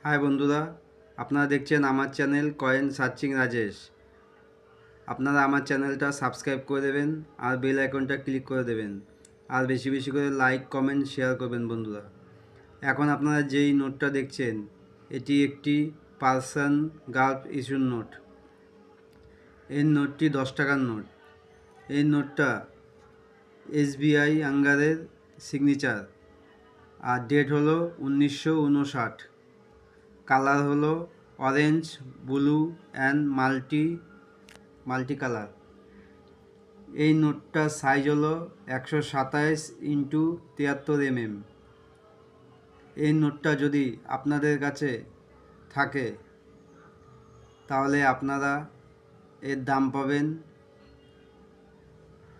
High বন্ধুরা, আপনারা দেখছেন আমার চ্যানেল কয়েন সার্চিং রাজেশ। আপনারা আমার চ্যানেলটা সাবস্ক্রাইব করে দেবেন আর বেল আইকনটা ক্লিক করে দেবেন, আর বেশি বেশি করে লাইক কমেন্ট শেয়ার করবেন বন্ধুরা। এখন আপনারা যেই নোটটা দেখছেন এটি একটি পার্সন গালফ ইস্যুর নোট। এই নোটটি 10 টাকার নোট। এই নোটটা SBI আঙ্গারের সিগনেচার, আর ডেট হলো 1959। কালার হলো orange, blue and multi colour. এই নোটটার সাইজ হলো 127x73 mm। এই নোটটা যদি আপনাদের কাছে থাকে তাহলে আপনারা এর দাম পাবেন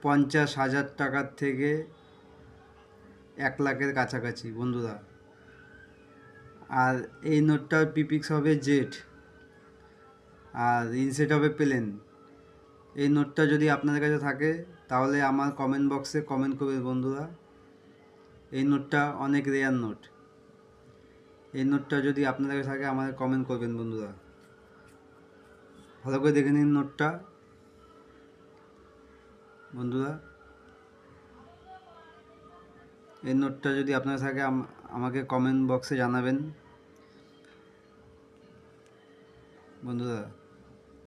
50,000 টাকার থেকে 1 লাখের কাছাকাছি বন্ধুরা। আর এই নোটটার পিপিক্স হবে জেড, আর ইনসেট হবে প্লেন। এই নোটটা যদি আপনাদের কাছে থাকে তাহলে আমার কমেন্ট বক্সে কমেন্ট করবে বন্ধুরা। এই নোটটা অনেক রেয়ার নোট। এই নোটটা যদি আপনাদের কাছে থাকে আমাদের কমেন্ট করবেন বন্ধুরা। ভালো করে দেখে নিন নোটটা বন্ধুরা। এই নোটটা যদি আপনাদের থাকে আমাকে কমেন্ট বক্সে জানাবেন বন্ধুরা।